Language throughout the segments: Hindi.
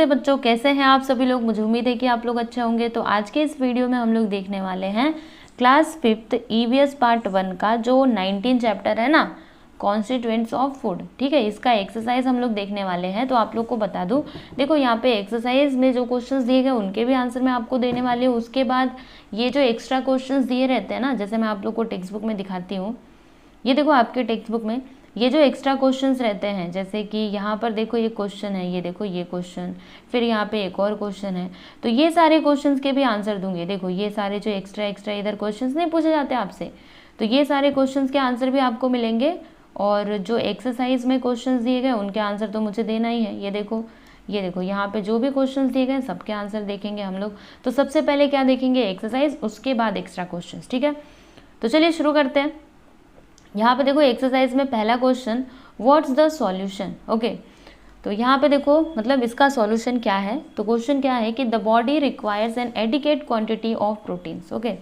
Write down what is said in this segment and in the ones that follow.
नमस्ते बच्चों, कैसे हैं आप सभी लोग। मुझे उम्मीद है कि आप लोग अच्छे होंगे। तो आज के इस वीडियो में हम लोग देखने वाले हैं क्लास 5th ईवीएस पार्ट 1 का जो 19 चैप्टर है ना, कॉन्स्टिट्यूएंट्स ऑफ फूड। ठीक है, इसका एक्सरसाइज हम लोग देखने वाले हैं। तो आप लोग को बता दूं, देखो यहाँ पे एक्सरसाइज में जो क्वेश्चंस दिए गए उनके भी आंसर मैं आपको देने वाली हूँ। उसके बाद ये जो एक्स्ट्रा क्वेश्चंस दिए रहते हैं ना, जैसे मैं आप लोग को टेक्स्ट बुक में दिखाती हूँ, ये देखो आपके टेक्स्ट बुक में ये जो एक्स्ट्रा क्वेश्चंस रहते हैं, जैसे कि यहाँ पर देखो ये क्वेश्चन है, ये देखो ये क्वेश्चन, फिर यहाँ पे एक और क्वेश्चन है, तो ये सारे क्वेश्चंस के भी आंसर दूंगी। देखो ये सारे जो एक्स्ट्रा इधर क्वेश्चंस नहीं पूछे जाते आपसे, तो ये सारे क्वेश्चंस के आंसर भी आपको मिलेंगे। और जो एक्सरसाइज में क्वेश्चंस दिए गए उनके आंसर तो मुझे देना ही है। ये देखो यहाँ पे जो भी क्वेश्चंस दिए गए सबके आंसर देखेंगे हम लोग। तो सबसे पहले क्या देखेंगे, एक्सरसाइज, उसके बाद एक्स्ट्रा क्वेश्चंस। ठीक है, तो चलिए शुरू करते हैं। यहाँ पे देखो एक्सरसाइज में पहला question, what's the solution. Okay, तो यहाँ पे देखो मतलब इसका सॉल्यूशन क्या है। तो क्वेश्चन क्या है कि the body requires N adequate quantity of proteins. Okay,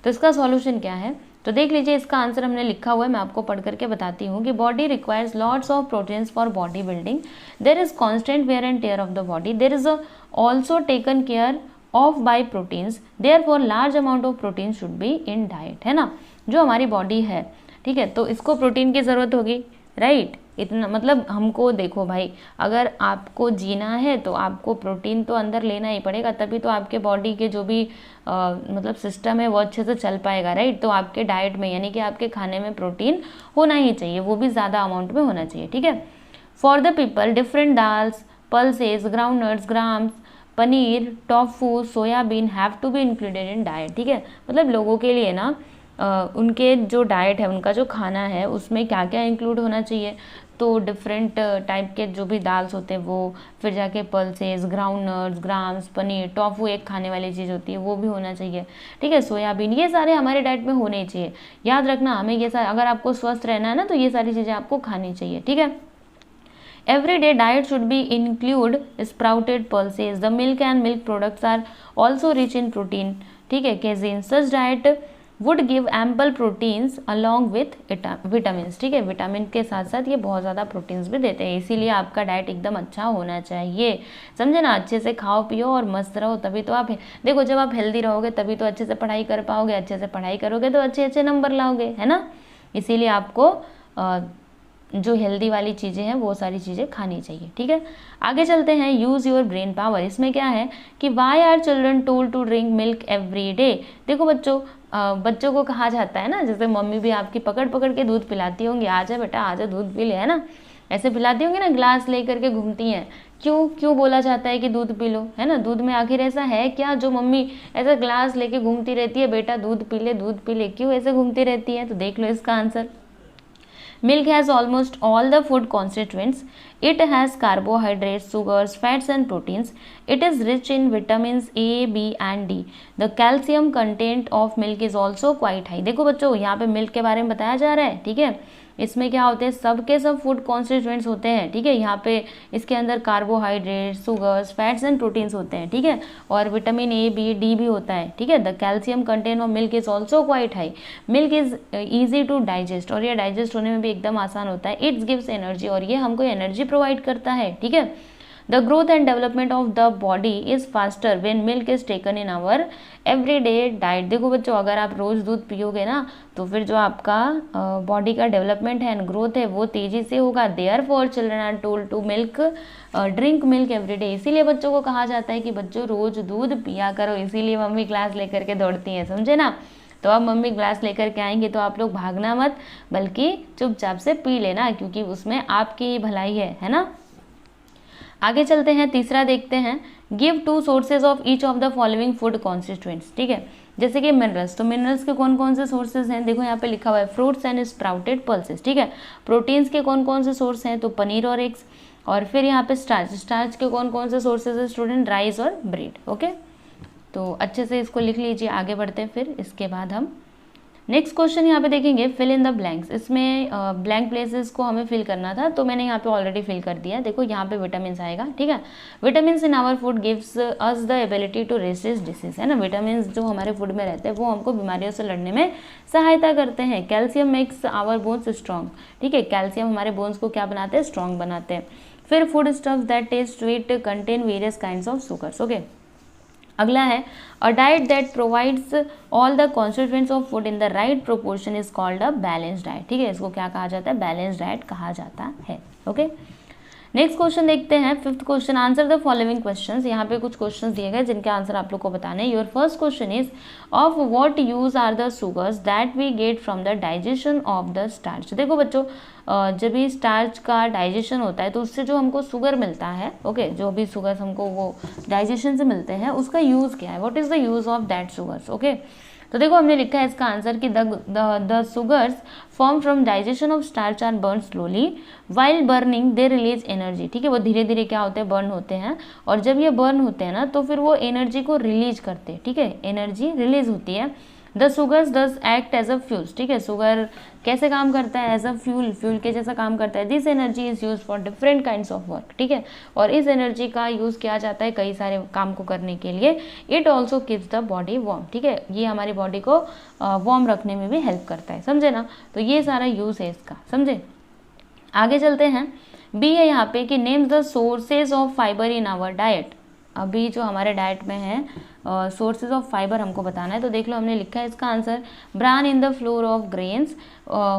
तो इसका सॉल्यूशन क्या है, तो देख लीजिए इसका आंसर हमने लिखा हुआ है, मैं आपको पढ़ करके बताती हूँ कि body requires lots of proteins for body building, there is constant wear and tear of the body, there is also taken care of by proteins, therefore large amount of protein should be in diet. है ना, जो हमारी बॉडी है, ठीक है, तो इसको प्रोटीन की ज़रूरत होगी, राइट। इतना मतलब हमको देखो भाई, अगर आपको जीना है तो आपको प्रोटीन तो अंदर लेना ही पड़ेगा, तभी तो आपके बॉडी के जो भी मतलब सिस्टम है वो अच्छे से चल पाएगा, राइट। तो आपके डाइट में यानी कि आपके खाने में प्रोटीन होना ही चाहिए, वो भी ज़्यादा अमाउंट में होना चाहिए। ठीक है, for the people different dals, pulses, ground nuts, grams, paneer, tofu, soybean have to be included in diet. ठीक है, मतलब लोगों के लिए ना उनके जो डाइट है, उनका जो खाना है, उसमें क्या क्या इंक्लूड होना चाहिए। तो डिफरेंट टाइप के जो भी दाल्स होते हैं वो, फिर जाके pulses, ground nuts, grams, paneer, tofu एक खाने वाली चीज़ होती है वो भी होना चाहिए। ठीक है, सोयाबीन, ये सारे हमारे डाइट में होने चाहिए। याद रखना हमें ये सारे, अगर आपको स्वस्थ रहना है ना तो ये सारी चीज़ें आपको खानी चाहिए। ठीक है, everyday diet should be include sprouted pulses, the milk and milk products are also rich in protein। ठीक है, casein, such diet would give ample proteins along with vitamins। ठीक है, विटामिन के साथ साथ ये बहुत ज़्यादा प्रोटीन्स भी देते हैं, इसीलिए आपका डाइट एकदम अच्छा होना चाहिए। समझे ना, अच्छे से खाओ पियो और मस्त रहो, तभी तो आप देखो जब आप हेल्दी रहोगे तभी तो अच्छे से पढ़ाई कर पाओगे, अच्छे से पढ़ाई करोगे तो अच्छे अच्छे नंबर लाओगे, है ना। इसीलिए आपको जो हेल्दी वाली चीज़ें हैं वो सारी चीज़ें खानी चाहिए। ठीक है, आगे चलते हैं। यूज़ योर ब्रेन पावर, इसमें क्या है कि why are children told to drink milk every day. देखो बच्चों को कहा जाता है ना, जैसे मम्मी भी आपकी पकड़ पकड़ के दूध पिलाती होंगी, आजा बेटा आजा दूध पी ले, है ना, ऐसे पिलाती होंगी ना, ग्लास ले करके घूमती हैं। क्यों बोला जाता है कि दूध पी लो, है ना। दूध में आखिर ऐसा है क्या जो मम्मी ऐसा ग्लास लेके घूमती रहती है, बेटा दूध पी ले, क्यों ऐसे घूमती रहती है। तो देख लो इसका answer. Milk has almost all the food constituents. It has carbohydrates, sugars, fats and proteins. It is rich in vitamins A, B and D. The calcium content of milk is also quite high। देखो बच्चों यहाँ पे मिल्क के बारे में बताया जा रहा है। ठीक है, इसमें क्या होते हैं, सब के सब फूड कॉन्स्टिट्यूएंट्स होते हैं। ठीक है, यहाँ पे इसके अंदर carbohydrate, sugars, fats and proteins होते हैं। ठीक है, और विटामिन ए, बी, डी भी होता है। ठीक है, the calcium content of milk is also quite high. Milk is easy to digest, और ये डाइजेस्ट होने में भी एकदम आसान होता है। इट्स गिव्स एनर्जी, और ये हमको एनर्जी प्रोवाइड करता है। ठीक है, the growth and development of the body is faster when milk is taken in our everyday diet. देखो बच्चों, अगर आप रोज दूध पियोगे ना तो फिर जो आपका बॉडी का डेवलपमेंट है, ग्रोथ है, वो तेजी से होगा। Therefore children are told to drink milk everyday. इसीलिए बच्चों को कहा जाता है कि बच्चों रोज दूध पिया करो, इसीलिए मम्मी ग्लास लेकर के दौड़ती हैं, समझे ना। तो अब मम्मी ग्लास लेकर के आएंगे तो आप लोग भागना मत, बल्कि चुपचाप से पी लेना, क्योंकि उसमें आपकी ही भलाई है ना। आगे चलते हैं, तीसरा देखते हैं। Give 2 sources of each of the following food constituents. ठीक है, जैसे कि मिनरल्स, तो मिनरल्स के कौन कौन से सोर्सेज हैं, देखो यहाँ पे लिखा हुआ है फ्रूट्स एंड स्प्राउटेड पल्सेस। ठीक है, प्रोटीन्स के कौन कौन से सोर्स हैं, तो पनीर और एग्स, और फिर यहाँ पे स्टार्च के कौन कौन से सोर्सेज है स्टूडेंट, राइस और ब्रेड। ओके, तो अच्छे से इसको लिख लीजिए। आगे बढ़ते हैं फिर, इसके बाद हम नेक्स्ट क्वेश्चन यहाँ पे देखेंगे, फिल इन द ब्लैंक्स। इसमें ब्लैंक प्लेसेस को हमें फिल करना था, तो मैंने यहाँ पे ऑलरेडी फिल कर दिया। देखो यहाँ पे विटामिन आएगा। ठीक है, vitamin in our food gives us the ability to resist disease, है ना। विटामिन जो हमारे फूड में रहते हैं वो हमको बीमारियों से लड़ने में सहायता करते हैं। Calcium makes our bones strong. ठीक है, कैल्शियम हमारे बोन्स को क्या बनाते हैं, स्ट्रॉन्ग बनाते हैं। फिर food stuffs that test sweet contain various kinds of sugars. Okay, अगला है a diet that provides all the constituents of food in the right proportion is called a balance diet. ठीक है, इसको क्या कहा जाता है? बैलेंस डाइट कहा जाता है। ओके, नेक्स्ट क्वेश्चन देखते हैं, fifth question, answer the following questions. यहाँ पे कुछ क्वेश्चंस दिए गए जिनके आंसर आप लोग को बताने हैं। Your first question is of what use are the sugars that we get from the digestion of the starch. देखो बच्चों, जब भी स्टार्च का डाइजेशन होता है तो उससे जो हमको शुगर मिलता है, ओके, जो भी शुगर्स हमको वो डाइजेशन से मिलते हैं, उसका यूज़ क्या है? What is the use of that sugars. Okay, तो देखो हमने लिखा है इसका आंसर कि the sugars form from digestion of starch are burn slowly while burning they release energy. ठीक है, वो धीरे धीरे क्या होते हैं? बर्न होते हैं, और जब ये बर्न होते हैं ना तो फिर वो एनर्जी को रिलीज करते हैं। ठीक है, एनर्जी रिलीज होती है। The sugars does act as a fuels. ठीक है, शुगर कैसे काम करता है? एज अ फ्यूल, फ्यूल के जैसा काम करता है। This energy is use for different kinds of work. ठीक है, और इस एनर्जी का यूज़ किया जाता है कई सारे काम को करने के लिए। It also keeps the body warm. ठीक है, ये हमारी बॉडी को वार्म रखने में भी हेल्प करता है, समझे ना? तो ये सारा यूज़ है इसका, समझे? आगे चलते हैं, बी है यहाँ पे कि names the sources of fibre in our diet. अभी जो हमारे डाइट में है सोर्सेज ऑफ फाइबर हमको बताना है। तो देख लो हमने लिखा है इसका answer, bran in the flour of grains,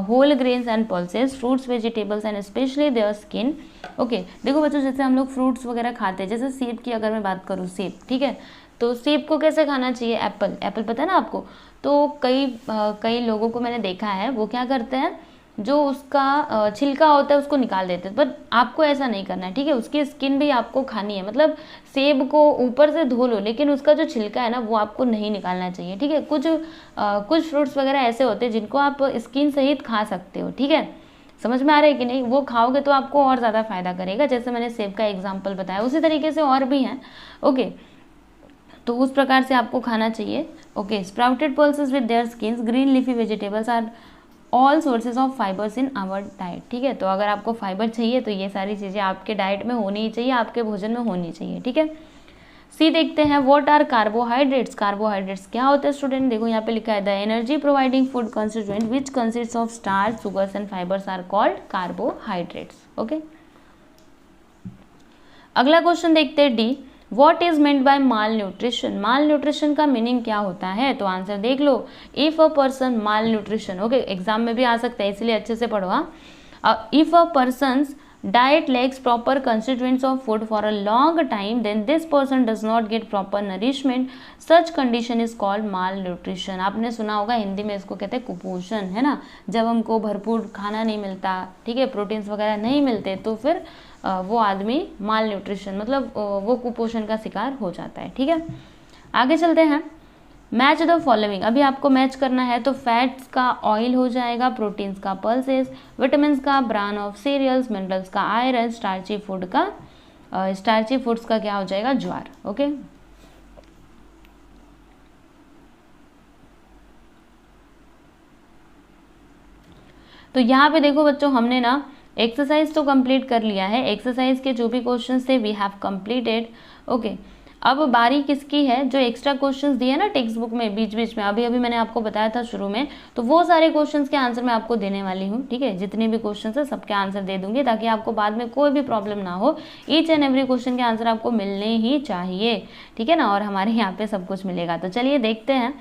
whole grains and pulses, fruits, vegetables and specially their skin. Okay, देखो बच्चों, जैसे हम लोग फ्रूट्स वगैरह खाते हैं, जैसे सेब की अगर मैं बात करूँ, सेब, ठीक है, तो सेब को कैसे खाना चाहिए? एप्पल, एप्पल पता है ना आपको? तो कई लोगों को मैंने देखा है, वो क्या करते हैं, जो उसका छिलका होता है उसको निकाल देते हैं, पर आपको ऐसा नहीं करना है। ठीक है, उसकी स्किन भी आपको खानी है, मतलब सेब को ऊपर से धो लो, लेकिन उसका जो छिलका है ना वो आपको नहीं निकालना चाहिए। ठीक है, कुछ फ्रूट्स वगैरह ऐसे होते हैं जिनको आप स्किन सहित खा सकते हो। ठीक है, समझ में आ रहा है कि नहीं? वो खाओगे तो आपको और ज़्यादा फायदा करेगा, जैसे मैंने सेब का एग्जाम्पल बताया, उसी तरीके से और भी हैं। ओके, तो उस प्रकार से आपको खाना चाहिए। Okay, sprouted pulses with their skins, green leafy vegetables are all sources of fibres in our diet. ठीक है, तो अगर आपको फाइबर चाहिए तो ये सारी चीज़ें आपके डाइट में होनी ही चाहिए, आपके भोजन में होनी चाहिए। ठीक है, सी देखते हैं, व्हाट आर कार्बोहाइड्रेट्स। कार्बोहाइड्रेट्स क्या होते हैं स्टूडेंट? देखो यहाँ पे लिखा है, the energy providing food constituent which consist of starch, sugars and fibres are called carbohydrates. Okay, अगला क्वेश्चन देखते हैं, D, what is meant by malnutrition. Malnutrition का मीनिंग क्या होता है? तो आंसर देख लो, if a person malnutrition. Okay, exam में भी आ सकता है, इसलिए अच्छे से पढ़ो। If a person's diet lacks proper constituents of food for a long time, then this person does not get proper nourishment. Such condition is called malnutrition. आपने सुना होगा, हिंदी में इसको कहते हैं कुपोषण, है ना? जब हमको भरपूर खाना नहीं मिलता, ठीक है, प्रोटीन्स वगैरह नहीं मिलते, तो फिर वो आदमी माल न्यूट्रिशन मतलब वो कुपोषण का शिकार हो जाता है। ठीक है, आगे चलते हैं, मैच द फॉलोइंग। अभी आपको मैच करना है, तो फैट्स का ऑयल हो जाएगा, प्रोटीन्स का पल्सेस, विटामिन्स का ब्रान ऑफ सीरियल्स, मिनरल्स का आयरन, स्टार्ची फूड्स का क्या हो जाएगा? ज्वार। ओके, तो यहाँ पे देखो बच्चों, हमने ना एक्सरसाइज तो कंप्लीट कर लिया है, एक्सरसाइज के जो भी क्वेश्चंस थे वी हैव कंप्लीटेड। ओके, अब बारी किसकी है? जो एक्स्ट्रा क्वेश्चंस दिए ना टेक्स्ट बुक में बीच बीच में, अभी मैंने आपको बताया था शुरू में, तो वो सारे क्वेश्चंस के आंसर मैं आपको देने वाली हूँ। ठीक है, जितने भी क्वेश्चंस है सबके आंसर दे दूंगी, ताकि आपको बाद में कोई भी प्रॉब्लम ना हो। ईच एंड एवरी क्वेश्चन के आंसर आपको मिलने ही चाहिए, ठीक है ना? और हमारे यहाँ पे सब कुछ मिलेगा। तो चलिए देखते हैं,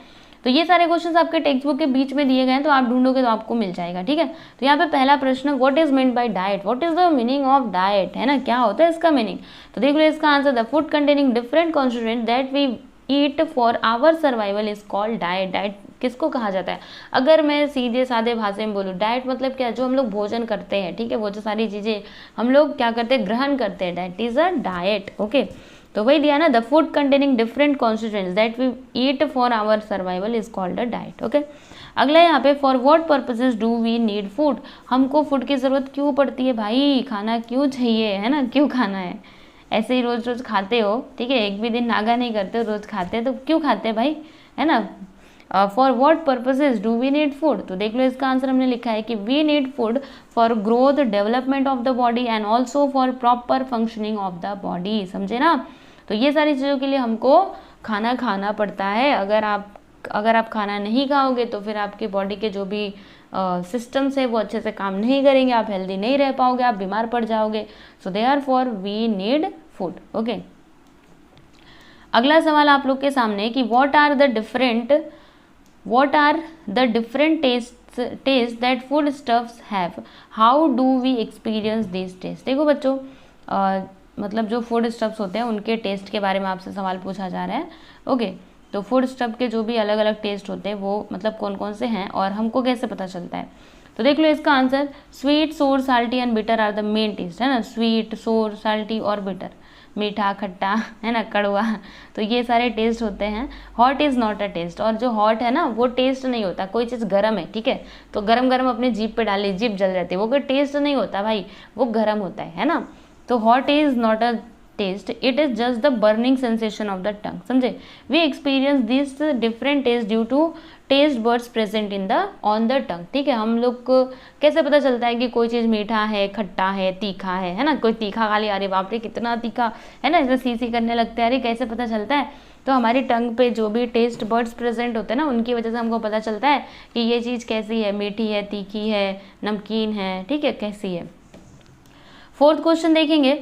तो ये सारे क्वेश्चंस आपके टेक्स्ट बुक के बीच में दिए गए हैं, तो आप ढूंढोगे तो आपको मिल जाएगा। ठीक है, तो यहाँ पे पहला प्रश्न, what is meant by diet, what is the meaning of diet, है ना? क्या होता है इसका मीनिंग? तो देख लो इसका answer, the food containing different constituent that we eat for our survival is called diet. Diet किसको कहा जाता है? अगर मैं सीधे साधे भाषा में बोलूँ, डाइट मतलब क्या? जो हम लोग भोजन करते हैं, ठीक है, वो जो सारी चीज़ें हम लोग क्या करते हैं, ग्रहण करते हैं, that is a diet. Okay, तो वही दिया ना, the food containing different constituents that we eat for our survival is called a diet. Okay, अगला यहाँ पे, for what purposes do we need food. हमको फूड की ज़रूरत क्यों पड़ती है भाई? खाना क्यों चाहिए, है ना? क्यों खाना है? ऐसे ही रोज़ रोज़ खाते हो, ठीक है, एक भी दिन नागा नहीं करते हो, रोज़ खाते हैं, तो क्यों खाते हैं भाई, है ना? For what purposes do we need food. तो देख लो इसका आंसर हमने लिखा है कि we need food for growth, development of the body and also for proper functioning of the body. समझे ना? तो ये सारी चीज़ों के लिए हमको खाना पड़ता है। अगर आप खाना नहीं खाओगे तो फिर आपकी बॉडी के जो भी सिस्टम्स है वो अच्छे से काम नहीं करेंगे, आप हेल्दी नहीं रह पाओगे, आप बीमार पड़ जाओगे। So therefore we need food. Okay, अगला सवाल आप लोग के सामने कि what are the different taste that food stuffs have, how do we experience this taste. देखो बच्चों, मतलब जो फूड स्टफ्स होते हैं उनके टेस्ट के बारे में आपसे सवाल पूछा जा रहा है। ओके, तो फूड स्टफ के जो भी अलग अलग टेस्ट होते हैं वो मतलब कौन कौन से हैं और हमको कैसे पता चलता है। तो देख लो इसका answer, sweet, sour, salty and bitter are the main taste, है ना। स्वीट, सोर, साल्टी और बिटर, मीठा, खट्टा, है ना, कड़वा, तो ये सारे टेस्ट होते हैं। Hot is not a taste, और जो हॉट है ना वो टेस्ट नहीं होता। कोई चीज़ गर्म है, ठीक है, तो गरम गरम अपने जीभ पे डाले, जीभ जल जाती है, वो कोई टेस्ट नहीं होता भाई, वो गर्म होता है ना। तो hot is not a taste, it is just the burning sensation of the tongue. समझे, we experience this different taste due to taste buds present in the on the tongue. ठीक है, हम लोग को कैसे पता चलता है कि कोई चीज़ मीठा है, खट्टा है, तीखा है ना। कोई तीखा खा लिया, अरे बाप रे कितना तीखा, है ना, ऐसे सी करने लगते हैं, अरे कैसे पता चलता है। तो हमारी टंग पे जो भी टेस्ट बर्ड्स प्रेजेंट होते हैं ना, उनकी वजह से हमको पता चलता है कि ये चीज़ कैसी है, मीठी है, तीखी है, नमकीन है, ठीक है, कैसी है। फोर्थ क्वेश्चन देखेंगे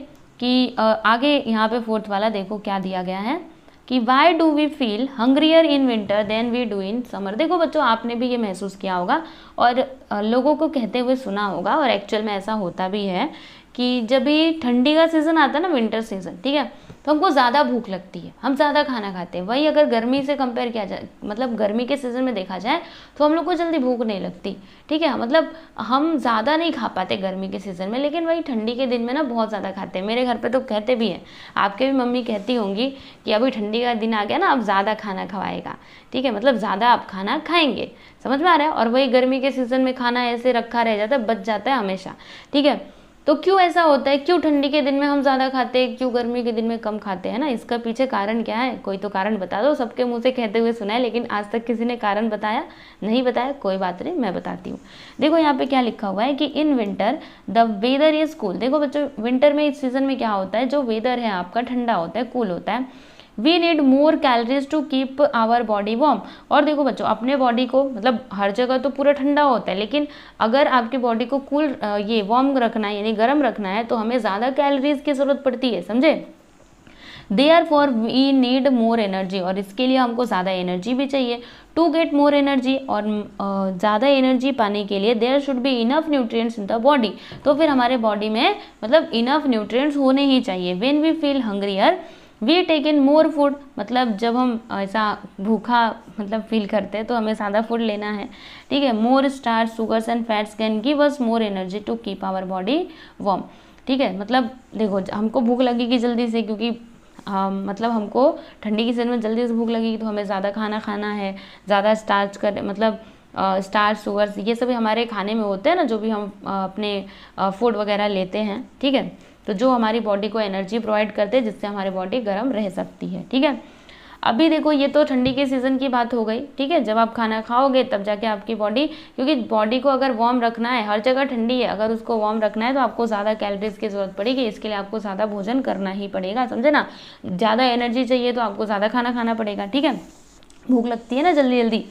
कि आगे यहाँ पे फोर्थ वाला देखो क्या दिया गया है कि why do we feel hungrier in winter than we do in summer. देखो बच्चों, आपने भी ये महसूस किया होगा और लोगों को कहते हुए सुना होगा, और एक्चुअल में ऐसा होता भी है कि जब भी ठंडी का सीज़न आता है ना, विंटर सीज़न, ठीक है, तो हमको ज़्यादा भूख लगती है, हम ज़्यादा खाना खाते हैं। वही अगर गर्मी से कंपेयर किया जाए, मतलब गर्मी के सीज़न में देखा जाए तो हम लोग को जल्दी भूख नहीं लगती, ठीक है, मतलब हम ज़्यादा नहीं खा पाते गर्मी के सीज़न में, लेकिन वही ठंडी के दिन में ना बहुत ज़्यादा खाते हैं। मेरे घर पे तो कहते भी हैं, आपके भी मम्मी कहती होंगी कि अभी ठंडी का दिन आ गया ना, अब ज़्यादा खाना खवाएगा, ठीक है, मतलब ज़्यादा आप खाना खाएंगे, समझ में आ रहा है। और वही गर्मी के सीज़न में खाना ऐसे रखा रह जाता है, बच जाता है हमेशा, ठीक है। तो क्यों ऐसा होता है, क्यों ठंडी के दिन में हम ज़्यादा खाते हैं, क्यों गर्मी के दिन में कम खाते हैं ना, इसका पीछे कारण क्या है, कोई तो कारण बता दो। सबके मुंह से कहते हुए सुना है, लेकिन आज तक किसी ने कारण बताया नहीं, बताया, कोई बात नहीं, मैं बताती hूँ। देखो यहाँ पे क्या लिखा हुआ है कि in winter the weather is cool. देखो बच्चों, विंटर में इस सीजन में क्या होता है, जो वेदर है आपका ठंडा होता है, कूल होता है। We need more calories to keep our body warm. और देखो बच्चों, अपने बॉडी को, मतलब हर जगह तो पूरा ठंडा होता है, लेकिन अगर आपकी बॉडी को कूल ये वार्म रखना है, यानी गर्म रखना है, तो हमें ज़्यादा कैलोरीज की ज़रूरत पड़ती है, समझे। Therefore we need more energy, और इसके लिए हमको ज़्यादा एनर्जी भी चाहिए। टू गेट मोर एनर्जी, और ज़्यादा एनर्जी पाने के लिए there should be enough nutrients in the body. तो फिर हमारे बॉडी में मतलब इनफ न्यूट्रिएंट्स होने ही चाहिए। When we feel hungrier we take in more food, मतलब जब हम ऐसा भूखा मतलब फील करते हैं तो हमें ज़्यादा फूड लेना है, ठीक है। More starch, sugars and fats can give us more energy to keep our body warm, ठीक है। मतलब देखो, हमको भूख लगेगी जल्दी से, क्योंकि मतलब हमको ठंडी की सीजन में जल्दी से भूख लगेगी, तो हमें ज़्यादा खाना खाना है, ज़्यादा स्टार्च कर, मतलब स्टार्च, शुगर्स, ये सभी हमारे खाने में होते हैं ना, जो भी हम अपने फूड वगैरह लेते हैं, ठीक है, तो जो हमारी बॉडी को एनर्जी प्रोवाइड करते हैं, जिससे हमारी बॉडी गर्म रह सकती है, ठीक है। अभी देखो, ये तो ठंडी के सीज़न की बात हो गई, ठीक है। जब आप खाना खाओगे तब जाके आपकी बॉडी, क्योंकि बॉडी को अगर वार्म रखना है, हर जगह ठंडी है, अगर उसको वार्म रखना है तो आपको ज़्यादा कैलोरीज की ज़रूरत पड़ेगी, इसके लिए आपको ज़्यादा भोजन करना ही पड़ेगा, समझे ना। ज़्यादा एनर्जी चाहिए तो आपको ज़्यादा खाना खाना पड़ेगा, ठीक है, भूख लगती है ना जल्दी जल्दी।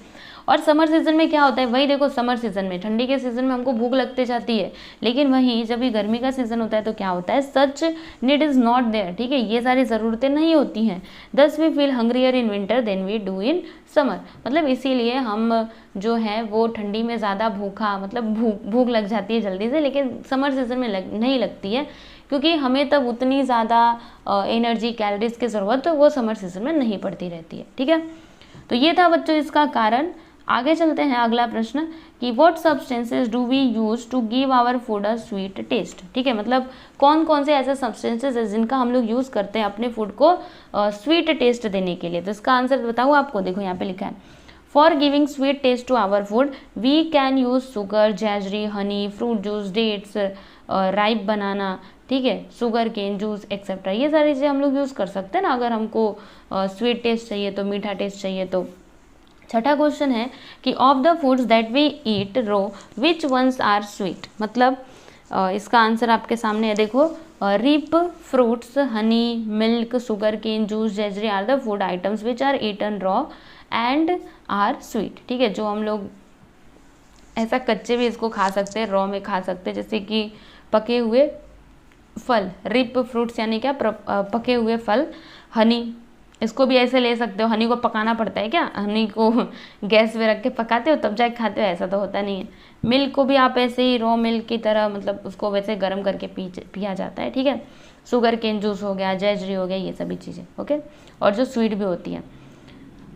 और समर सीजन में क्या होता है, वही देखो, समर सीजन में, ठंडी के सीजन में हमको भूख लगते जाती है, लेकिन वहीं जब भी गर्मी का सीजन होता है तो क्या होता है, such need is not there, ठीक है, ये सारी ज़रूरतें नहीं होती हैं। Thus we feel hungrier in winter than we do in summer, मतलब इसीलिए हम जो है वो ठंडी में ज़्यादा भूखा, मतलब भूख लग जाती है जल्दी से, लेकिन समर सीजन में नहीं लगती है, क्योंकि हमें तब उतनी ज़्यादा एनर्जी, कैलोरीज की ज़रूरत तो वो समर सीजन में नहीं पड़ती रहती है, ठीक है। तो ये था बच्चों इसका कारण। आगे चलते हैं, अगला प्रश्न कि what substances do we use to give our food a sweet taste, ठीक है, मतलब कौन कौन से ऐसे सब्सटेंसेस है जिनका हम लोग यूज़ करते हैं अपने फूड को स्वीट टेस्ट देने के लिए। तो इसका आंसर बताऊँ आपको, देखो यहाँ पे लिखा है, for giving sweet taste to our food we can use sugar, jaggery, honey, fruit juice, dates, ripe banana, ठीक है, शुगर केन जूस एक्सेट्रा, ये सारी चीज़ें हम लोग यूज़ कर सकते हैं ना, अगर हमको स्वीट टेस्ट चाहिए तो, मीठा टेस्ट चाहिए तो। छठा क्वेश्चन है कि of the foods that we eat raw which ones are sweet, मतलब इसका आंसर आपके सामने है, देखो, ripe, fruits, honey, milk, sugar cane juice, jaggery are the food items which are eaten raw and are sweet, ठीक है, जो हम लोग ऐसा कच्चे भी इसको खा सकते हैं, रॉ में खा सकते हैं, जैसे कि पके हुए फल, रिप फ्रूट्स यानी क्या, पके हुए फल। हनी, इसको भी ऐसे ले सकते हो। हनी को पकाना पड़ता है क्या? हनी को गैस पे रख के पकाते हो तब जाके खाते हो? ऐसा तो होता नहीं है। मिल्क को भी आप ऐसे ही रॉ मिल्क की तरह, मतलब उसको वैसे गर्म करके पिया जाता है, ठीक है। शुगर केन जूस हो गया, जैजरी हो गया, ये सभी चीज़ें, ओके। और जो स्वीट भी होती है।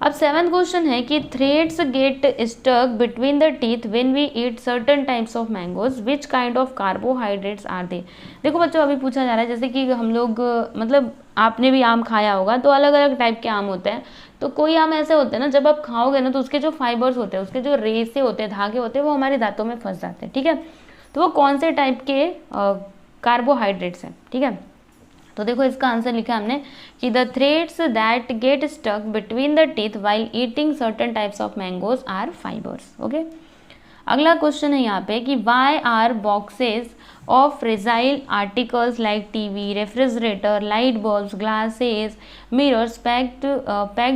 अब 7th क्वेश्चन है कि threads get stuck between the teeth when we eat certain types of mangoes, which kind of carbohydrates are they. देखो बच्चों, अभी पूछा जा रहा है जैसे कि हम लोग, मतलब आपने भी आम खाया होगा, तो अलग अलग टाइप के आम होते हैं। तो कोई आम ऐसे होते हैं ना, जब आप खाओगे ना तो उसके जो फाइबर्स होते हैं, उसके जो रेसे होते हैं, धागे होते हैं, वो हमारे दांतों में फंस जाते हैं, ठीक है। तो वो कौन से टाइप के कार्बोहाइड्रेट्स हैं, ठीक है। तो देखो इसका आंसर लिखा है हमने कि the threads that get stuck between the teeth while eating certain types of mangoes are fibres, okay. अगला क्वेश्चन है यहाँ पे कि why are boxes of fragile articles like TV, refrigerator, light bulbs, glasses, mirrors packed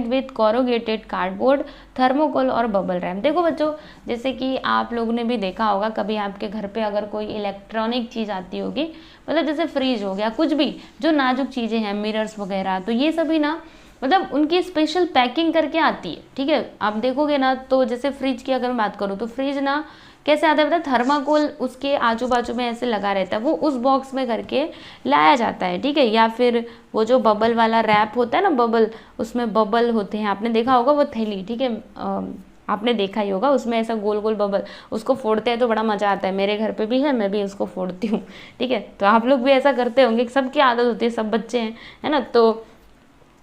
with corrugated cardboard, thermocol और बबल रैम। देखो बच्चों, जैसे कि आप लोगों ने भी देखा होगा कभी आपके घर पे अगर कोई इलेक्ट्रॉनिक चीज़ आती होगी, मतलब जैसे फ्रिज हो गया, कुछ भी जो नाजुक चीज़ें हैं, मिरर्स वगैरह, तो ये सभी ना मतलब उनकी स्पेशल पैकिंग करके आती है, ठीक है। आप देखोगे ना, तो जैसे फ्रिज की अगर मैं बात करूँ तो फ्रिज ना कैसे आता है पता है, थर्माकोल उसके आजू बाजू में ऐसे लगा रहता है, वो उस बॉक्स में करके लाया जाता है, ठीक है। या फिर वो जो बबल वाला रैप होता है ना, बबल, उसमें बबल होते हैं, आपने देखा होगा वो थैली, ठीक है, आपने देखा ही होगा, उसमें ऐसा गोल गोल बबल, उसको फोड़ते हैं तो बड़ा मज़ा आता है। मेरे घर पे भी है, मैं भी उसको फोड़ती हूँ, ठीक है। तो आप लोग भी ऐसा करते होंगे, सबकी आदत होती है, सब बच्चे हैं, है ना। तो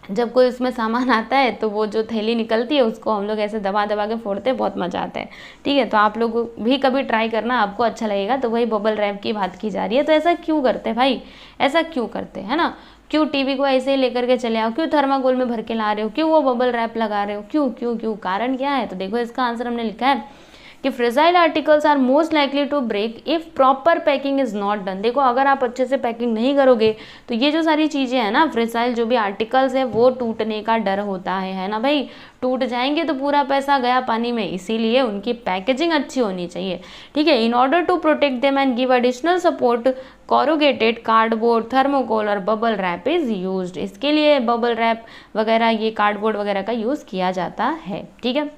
जब कोई उसमें सामान आता है तो वो जो थैली निकलती है उसको हम लोग ऐसे दबा दबा के फोड़ते हैं, बहुत मज़ा आता है, ठीक है। तो आप लोग भी कभी ट्राई करना, आपको अच्छा लगेगा। तो वही बबल रैप की बात की जा रही है। तो ऐसा क्यों करते हैं भाई, ऐसा क्यों करते हैं ना? क्यों टीवी को ऐसे ही लेकर के चले आओ, क्यों थर्माकोल में भर के ला रहे हो, क्यों वो बबल रैप लगा रहे हो, क्यों क्यों क्यों, कारण क्या है? तो देखो इसका आंसर हमने लिखा है कि fragile articles are most likely to break if proper packing is not done. देखो अगर आप अच्छे से पैकिंग नहीं करोगे तो ये जो सारी चीज़ें हैं ना, फ्रेजाइल जो भी आर्टिकल्स है, वो टूटने का डर होता है ना भाई। टूट जाएंगे तो पूरा पैसा गया पानी में, इसीलिए उनकी पैकेजिंग अच्छी होनी चाहिए, ठीक है। In order to protect them and give additional support, corrugated cardboard, thermocol और बबल रैप इज यूज्ड। इसके लिए बबल रैप वगैरह, ये कार्डबोर्ड वगैरह का यूज़ किया जाता है, ठीक है।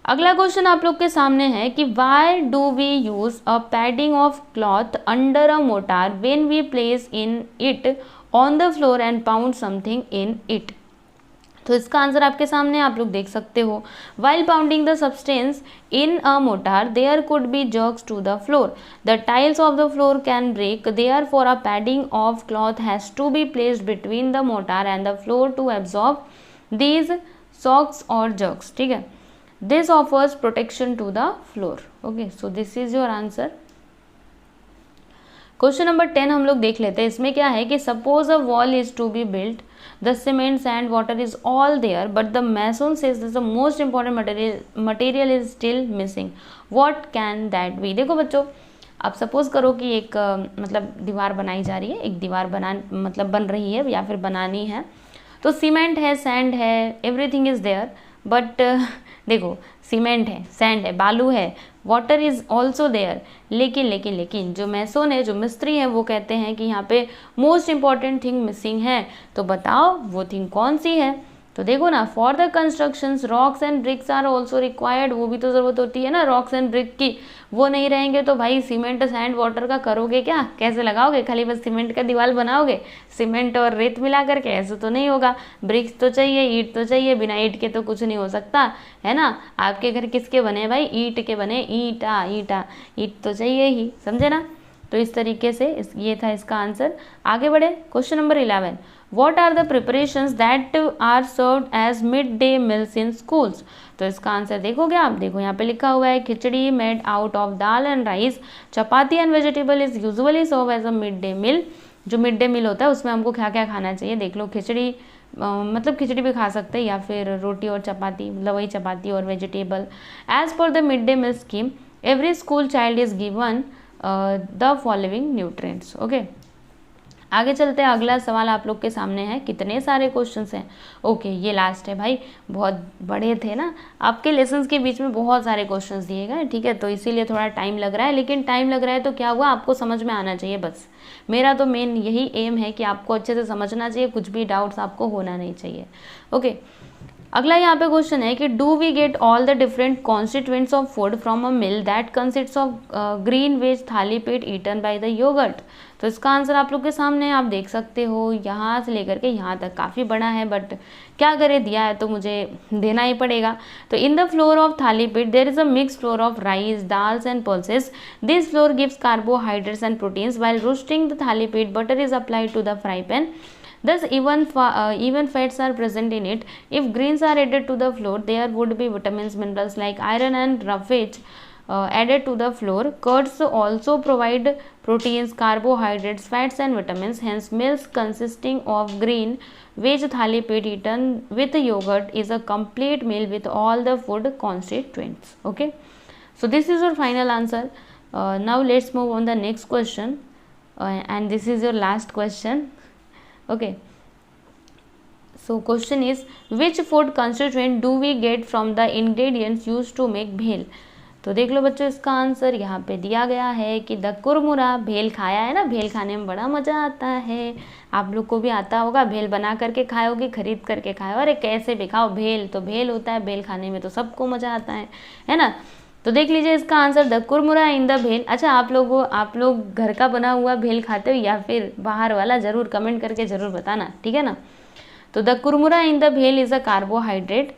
अगला क्वेश्चन आप लोग के सामने है कि why do we use a padding of cloth under a mortar when we place in it on the floor and pound something in it. तो इसका आंसर आपके सामने आप लोग देख सकते हो। While pounding the substance in a mortar there could be jerks to the floor, the tiles of the floor can break, therefore a padding of cloth has to be placed between the mortar and the floor to absorb these shocks और जर्क्स, ठीक है। This offers protection to the floor. Okay, so this is your answer. Question number 10 हम लोग देख लेते हैं। इसमें क्या है कि suppose a wall is to be built, the cement sand water is all there, but the mason says the most important material is still missing, what can that be. देखो बच्चों, आप सपोज करो कि एक मतलब दीवार बनाई जा रही है, एक दीवार बन रही है या फिर बनानी है। तो सीमेंट है, सैंड है, एवरीथिंग इज देयर, बट देखो सीमेंट है, सैंड है, बालू है, वाटर इज ऑल्सो देयर, लेकिन जो मैसोन है, जो मिस्त्री है, वो कहते हैं कि यहाँ पे मोस्ट इंपॉर्टेंट थिंग मिसिंग है। तो बताओ वो थिंग कौन सी है? तो देखो ना, for the constructions rocks and bricks are also required, वो भी तो ज़रूरत होती है ना रॉक्स एंड ब्रिक की। वो नहीं रहेंगे तो भाई सीमेंट सैंड वाटर का करोगे क्या? कैसे लगाओगे? खाली बस सीमेंट का दीवार बनाओगे सीमेंट और रेत मिला करके? ऐसे तो नहीं होगा। ब्रिक्स तो चाहिए, ईंट तो चाहिए, बिना ईंट के तो कुछ नहीं हो सकता, है ना। आपके घर किसके बने भाई? ईंट के बने, ईंट तो चाहिए ही, समझे ना। तो इस तरीके से ये था इसका आंसर। आगे बढ़े, question number 11, What are the preparations that are served as midday meals in schools? तो इसका आंसर देखोगे आप, देखो यहाँ पे लिखा हुआ है khichdi made out of dal and rice, chapati and vegetable is usually served as a mid day meal. जो मिड डे मील होता है उसमें हमको क्या क्या खाना चाहिए देख लो। खिचड़ी मतलब खिचड़ी भी खा सकते हैं, या फिर रोटी और चपाती, मतलब वही चपाती और vegetable. As per the mid day meal scheme every school child is given the following nutrients. Okay, आगे चलते हैं, अगला सवाल आप लोग के सामने है। कितने सारे क्वेश्चंस हैं, ओके ये लास्ट है भाई, बहुत बड़े थे ना आपके लेसन्स के बीच में, बहुत सारे क्वेश्चंस दिए गए, ठीक है, तो इसीलिए थोड़ा टाइम लग रहा है, लेकिन टाइम लग रहा है तो क्या हुआ, आपको समझ में आना चाहिए बस। मेरा तो मेन यही एम है कि आपको अच्छे से समझना चाहिए, कुछ भी डाउट्स आपको होना नहीं चाहिए। ओके, अगला यहाँ पे क्वेश्चन है कि do we get all the different constituents of food from a meal that consists of green veg thalipeeth eaten by the yogurt. तो इसका आंसर आप लोग के सामने है, आप देख सकते हो, यहाँ से लेकर के यहाँ तक काफ़ी बड़ा है, बट क्या करें, दिया है तो मुझे देना ही पड़ेगा। तो इन द फ्लोर ऑफ थाली पीठ there is a mix floor of rice, dals and pulses. This floor gives carbohydrates and proteins while roasting the thali pit butter is applied to the fry pan. Thus even fats are present in it. If greens are added to the flour, there would be vitamins, minerals like iron and roughage added to the flour. Curds also provide proteins, carbohydrates, fats and vitamins. Hence meals consisting of green veg thali pit eaten with yogurt is a complete meal with all the food constituents. Okay, so this is your final answer. Now let's move on the next question, and this is your last question. Okay, so question is which food constituent do we get from the ingredients used to make भेल। तो देख लो बच्चों, इसका आंसर यहाँ पे दिया गया है कि द कुरमुरा। भेल खाया है ना, भेल खाने में बड़ा मज़ा आता है, आप लोग को भी आता होगा, भेल बना करके खाओगे, खरीद करके खाओ, अरे कैसे भी खाओ, भेल तो भेल होता है, भेल खाने में तो सबको मज़ा आता है ना। तो देख लीजिए इसका आंसर द कुरमुरा इन द भेल। अच्छा, आप लोग घर का बना हुआ भेल खाते हो या फिर बाहर वाला, ज़रूर कमेंट करके ज़रूर बताना, ठीक है ना। तो द कुरमुरा इन द भेल इज़ अ कार्बोहाइड्रेट।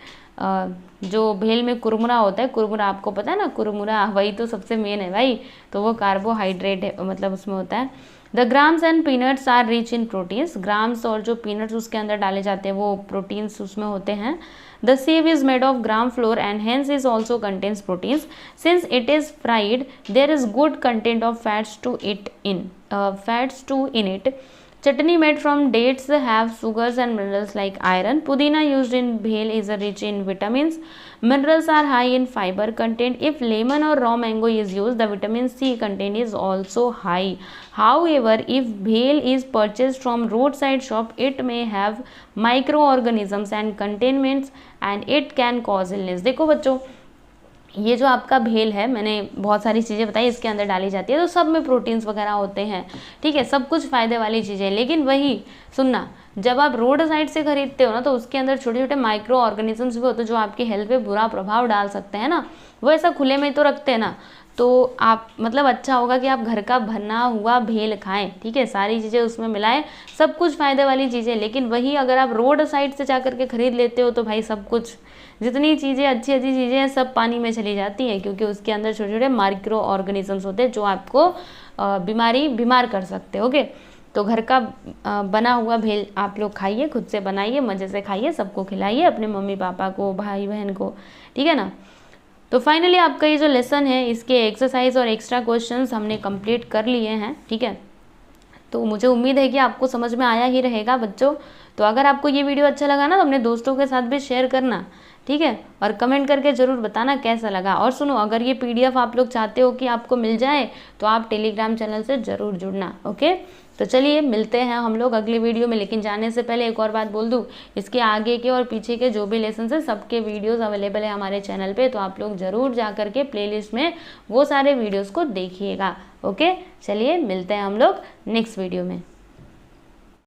जो भेल में कुरमुरा होता है, कुरमुरा आपको पता है ना, कुरमुरा वही तो सबसे मेन है भाई, तो वो कार्बोहाइड्रेट है, मतलब उसमें होता है। The grams and peanuts are rich in proteins. Grams और जो पीनट्स उसके अंदर डाले जाते हैं वो प्रोटीन्स उसमें होते हैं। The sieve is made of gram flour and hence is also contains proteins. Since it is fried, there is good content of fats in it. Chutney made from dates have sugars and minerals like iron. Pudina used in bhel is rich in vitamins. Minerals are high in fiber content. If lemon or raw mango is used, the vitamin C content is also high. However, if bhel is purchased from roadside shop, it may have microorganisms and contaminants and it can cause illness. देखो बच्चों, ये जो आपका भेल है, मैंने बहुत सारी चीज़ें बताई इसके अंदर डाली जाती है, तो सब में प्रोटीन्स वगैरह होते हैं, ठीक है, सब कुछ फ़ायदे वाली चीज़ें। लेकिन वही सुनना, जब आप रोड साइड से खरीदते हो ना, तो उसके अंदर छोटे छोटे माइक्रो ऑर्गेनिजम्स भी होते हैं जो आपकी हेल्थ पे बुरा प्रभाव डाल सकते हैं ना। वो ऐसा खुले में तो रखते हैं ना, तो आप मतलब अच्छा होगा कि आप घर का बना हुआ भेल खाएं, ठीक है, सारी चीज़ें उसमें मिलाएं, सब कुछ फ़ायदे वाली चीज़ें। लेकिन वही अगर आप रोड साइड से जा करके खरीद लेते हो तो भाई सब कुछ, जितनी चीज़ें अच्छी अच्छी चीज़ें हैं सब पानी में चली जाती हैं, क्योंकि उसके अंदर छोटे छोटे माइक्रो ऑर्गेनिजम्स होते हैं जो आपको बीमार कर सकते हैं। ओके, तो घर का बना हुआ भेल आप लोग खाइए, खुद से बनाइए, मज़े से खाइए, सबको खिलाइए, अपने मम्मी पापा को, भाई बहन को, ठीक है ना। तो फाइनली आपका ये जो लेसन है, इसके एक्सरसाइज और एक्स्ट्रा क्वेश्चंस हमने कंप्लीट कर लिए हैं, ठीक है। तो मुझे उम्मीद है कि आपको समझ में आया ही रहेगा बच्चों। तो अगर आपको ये वीडियो अच्छा लगा ना, तो अपने दोस्तों के साथ भी शेयर करना, ठीक है, और कमेंट करके ज़रूर बताना कैसा लगा। और सुनो, अगर ये PDF आप लोग चाहते हो कि आपको मिल जाए, तो आप टेलीग्राम चैनल से ज़रूर जुड़ना। ओके, तो चलिए मिलते हैं हम लोग अगले वीडियो में। लेकिन जाने से पहले एक और बात बोल दूँ, इसके आगे के और पीछे के जो भी लेसन है सबके वीडियोज़ अवेलेबल है हमारे चैनल पर, तो आप लोग ज़रूर जा करके प्लेलिस्ट में वो सारे वीडियोज़ को देखिएगा। ओके, चलिए मिलते हैं हम लोग नेक्स्ट वीडियो में।